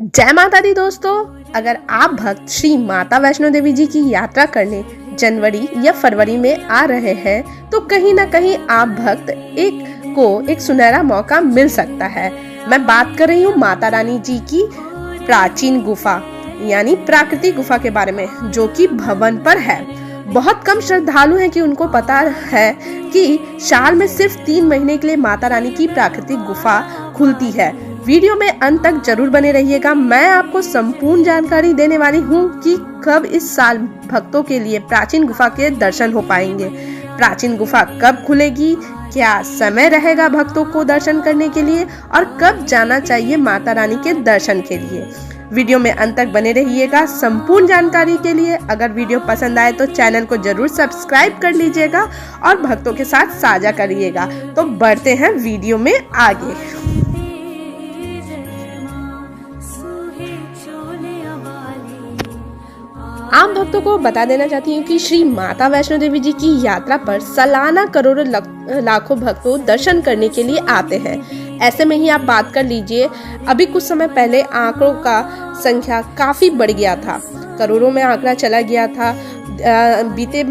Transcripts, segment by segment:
जय माता दी दोस्तों। अगर आप भक्त श्री माता वैष्णो देवी जी की यात्रा करने जनवरी या फरवरी में आ रहे हैं तो कहीं ना कहीं आप भक्त एक सुनहरा मौका मिल सकता है। मैं बात कर रही हूँ माता रानी जी की प्राचीन गुफा यानी प्राकृतिक गुफा के बारे में, जो कि भवन पर है। बहुत कम श्रद्धालु हैं कि उनको पता है कि साल में सिर्फ 3 महीने के लिए माता रानी की प्राकृतिक गुफा खुलती है। वीडियो में अंत तक जरूर बने रहिएगा। मैं आपको संपूर्ण जानकारी देने वाली हूँ कि कब इस साल भक्तों के लिए प्राचीन गुफा के दर्शन हो पाएंगे, प्राचीन गुफा कब खुलेगी, क्या समय रहेगा भक्तों को दर्शन करने के लिए और कब जाना चाहिए माता रानी के दर्शन के लिए। वीडियो में अंत तक बने रहिएगा संपूर्ण जानकारी के लिए। अगर वीडियो पसंद आए तो चैनल को जरूर सब्सक्राइब कर लीजिएगा और भक्तों के साथ साझा करिएगा। तो बढ़ते हैं वीडियो में आगे। आम भक्तों को बता देना चाहती हूँ कि श्री माता वैष्णो देवी जी की यात्रा पर सालाना करोड़ों लाखों भक्तों दर्शन करने के लिए आते हैं। ऐसे में ही आप बात कर लीजिए, अभी कुछ समय पहले आंकड़ों का संख्या काफी बढ़ गया था, करोड़ों में आंकड़ा चला गया था। बीते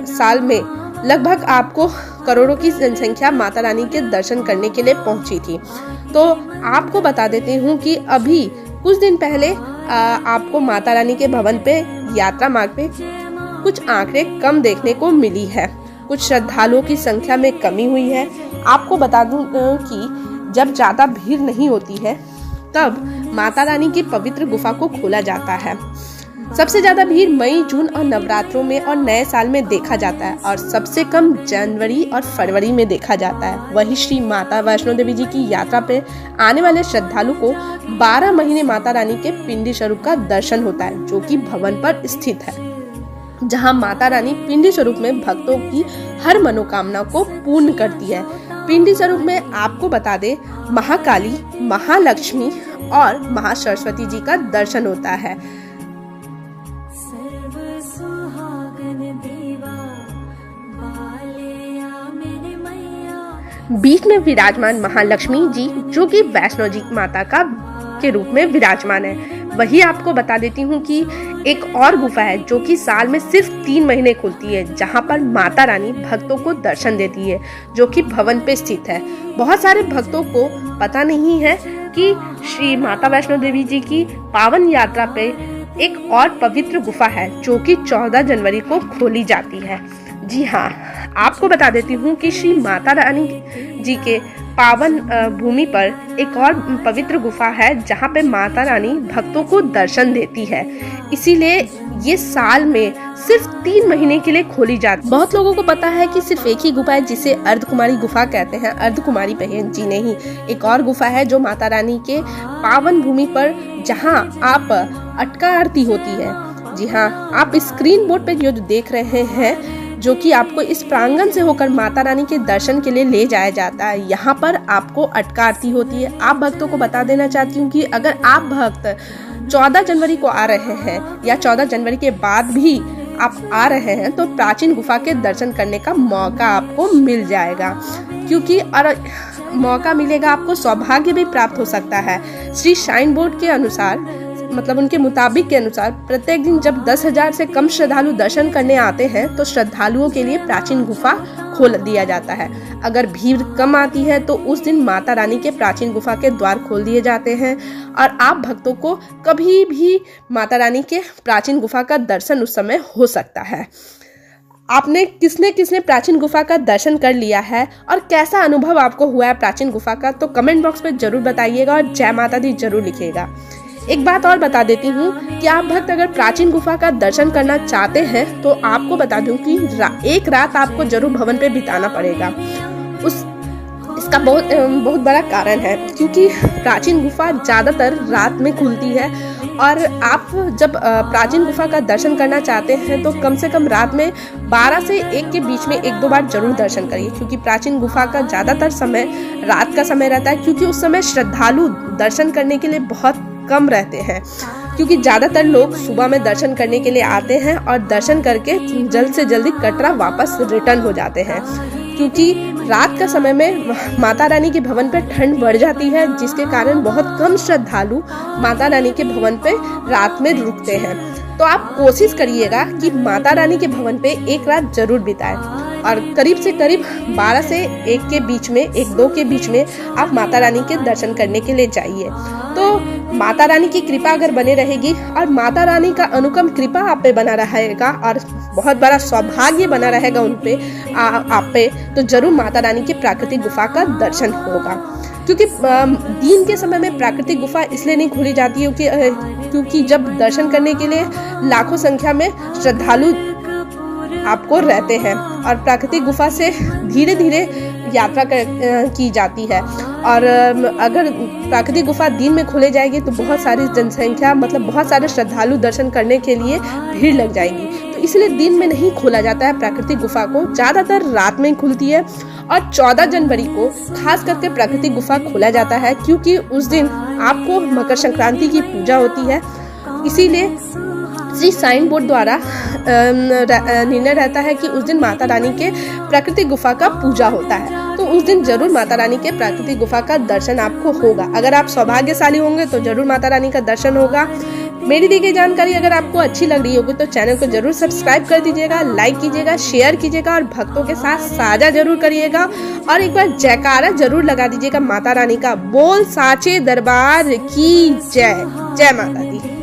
साल में लगभग आपको करोड़ों की जनसंख्या माता रानी के दर्शन करने के लिए पहुंची थी। तो आपको बता देती हूँ कि अभी कुछ दिन पहले आपको माता रानी के भवन पे यात्रा मार्ग पे कुछ आंकड़े कम देखने को मिली है, कुछ श्रद्धालुओं की संख्या में कमी हुई है। आपको बता दूं कि जब ज्यादा भीड़ नहीं होती है तब माता रानी की पवित्र गुफा को खोला जाता है। सबसे ज्यादा भीड़ मई, जून और नवरात्रों में और नए साल में देखा जाता है और सबसे कम जनवरी और फरवरी में देखा जाता है। वही श्री माता वैष्णो देवी जी की यात्रा पे आने वाले श्रद्धालु को 12 महीने माता रानी के पिंडी स्वरूप का दर्शन होता है, जो कि भवन पर स्थित है, जहां माता रानी पिंडी स्वरूप में भक्तों की हर मनोकामना को पूर्ण करती है। पिंडी स्वरूप में आपको बता दे महाकाली, महालक्ष्मी और महासरस्वती जी का दर्शन होता है। बीच में विराजमान महालक्ष्मी जी, जो कि वैष्णो जी माता का के रूप में विराजमान है। वही आपको बता देती हूँ कि एक और गुफा है जो कि साल में सिर्फ 3 महीने खुलती है, जहाँ पर माता रानी भक्तों को दर्शन देती है, जो कि भवन पे स्थित है। बहुत सारे भक्तों को पता नहीं है कि श्री माता वैष्णो देवी जी की पावन यात्रा पे एक और पवित्र गुफा है, जो कि 14 जनवरी को खोली जाती है। जी हाँ, आपको बता देती हूँ कि श्री माता रानी जी के पावन भूमि पर एक और पवित्र गुफा है, जहाँ पे माता रानी भक्तों को दर्शन देती है। इसीलिए ये साल में सिर्फ 3 महीने के लिए खोली जाती है। बहुत लोगों को पता है कि सिर्फ एक ही गुफा है जिसे अर्धकुमारी गुफा कहते हैं। अर्धकुमारी बहन जी नहीं, एक और गुफा है जो माता रानी के पावन भूमि पर, जहाँ आप अटका आरती होती है। जी हाँ, आप स्क्रीन बोर्ड पे जो देख रहे हैं, जो कि आपको इस प्रांगण से होकर माता रानी के दर्शन के लिए ले जाया जाता है, यहाँ पर आपको अटका आरती होती है। आप भक्तों को बता देना चाहती हूँ कि अगर आप भक्त 14 जनवरी को आ रहे हैं या 14 जनवरी के बाद भी आप आ रहे हैं तो प्राचीन गुफा के दर्शन करने का मौका आपको मिल जाएगा, क्योंकि और मौका मिलेगा, आपको सौभाग्य भी प्राप्त हो सकता है। श्री श्राइन बोर्ड के अनुसार, मतलब उनके मुताबिक के अनुसार, प्रत्येक दिन जब 10,000 से कम श्रद्धालु दर्शन करने आते हैं तो श्रद्धालुओं के लिए प्राचीन गुफा खोल दिया जाता है। अगर भीड़ कम आती है तो उस दिन माता रानी के प्राचीन गुफा के द्वार खोल दिए जाते हैं और आप भक्तों को कभी भी माता रानी के प्राचीन गुफा का दर्शन उस समय हो सकता है। आपने किसने प्राचीन गुफा का दर्शन कर लिया है और कैसा अनुभव आपको हुआ है प्राचीन गुफा का, तो कमेंट बॉक्स में जरूर बताइएगा और जय माता दी जरूर लिखिएगा। एक बात और बता देती हूँ कि आप भक्त अगर प्राचीन गुफा का दर्शन करना चाहते हैं तो आपको बता दूं कि एक रात आपको जरूर भवन पे बिताना पड़ेगा। इसका बहुत बड़ा कारण है, क्योंकि प्राचीन गुफा ज्यादातर रात में खुलती है और आप जब प्राचीन गुफा का दर्शन करना चाहते हैं तो कम से कम रात में 12 से 1 के बीच में 1-2 बार जरूर दर्शन करिए, क्योंकि प्राचीन गुफा का ज्यादातर समय रात का समय रहता है, क्योंकि उस समय श्रद्धालु दर्शन करने के लिए बहुत कम रहते हैं। क्योंकि ज़्यादातर लोग सुबह में दर्शन करने के लिए आते हैं और दर्शन करके जल्द से जल्दी कटरा वापस रिटर्न हो जाते हैं, क्योंकि रात का समय में माता रानी के भवन पर ठंड बढ़ जाती है, जिसके कारण बहुत कम श्रद्धालु माता रानी के भवन पे रात में रुकते हैं। तो आप कोशिश करिएगा कि माता रानी के भवन पे एक रात जरूर बिताएं और करीब से करीब 12 से 1 के बीच में, 1-2 के बीच में आप माता रानी के दर्शन करने के लिए जाइए। तो माता रानी की कृपा अगर बने रहेगी और माता रानी का अनुपम कृपा आप पे बना रहेगा और बहुत बड़ा सौभाग्य बना रहेगा उन पे आप पे, तो जरूर माता रानी की प्राकृतिक गुफा का दर्शन होगा। क्योंकि दिन के समय में प्राकृतिक गुफा इसलिए नहीं खोली जाती है क्योंकि जब दर्शन करने के लिए लाखों संख्या में श्रद्धालु आपको रहते हैं और प्राकृतिक गुफा से धीरे धीरे यात्रा की जाती है। और अगर प्राकृतिक गुफा दिन में खोले जाएगी तो बहुत सारी जनसंख्या, मतलब बहुत सारे श्रद्धालु दर्शन करने के लिए भीड़ लग जाएगी, तो इसलिए दिन में नहीं खोला जाता है प्राकृतिक गुफा को, ज़्यादातर रात में खुलती है। और 14 जनवरी को खास करके प्राकृतिक गुफा खोला जाता है, क्योंकि उस दिन आपको मकर संक्रांति की पूजा होती है। इसीलिए श्री साइन बोर्ड द्वारा निर्णय रहता है कि उस दिन माता रानी के प्राकृतिक गुफा का पूजा होता है, तो उस दिन जरूर माता रानी के प्राकृतिक गुफा का दर्शन आपको होगा। अगर आप सौभाग्यशाली होंगे तो जरूर माता रानी का दर्शन होगा। मेरी दी गई जानकारी अगर आपको अच्छी लग रही होगी तो चैनल को जरूर सब्सक्राइब कर दीजिएगा, लाइक कीजिएगा, शेयर कीजिएगा और भक्तों के साथ साझा जरूर करिएगा। और एक बार जयकारा जरूर लगा दीजिएगा माता रानी का। बोल साचे दरबार की जय। जय माता दी।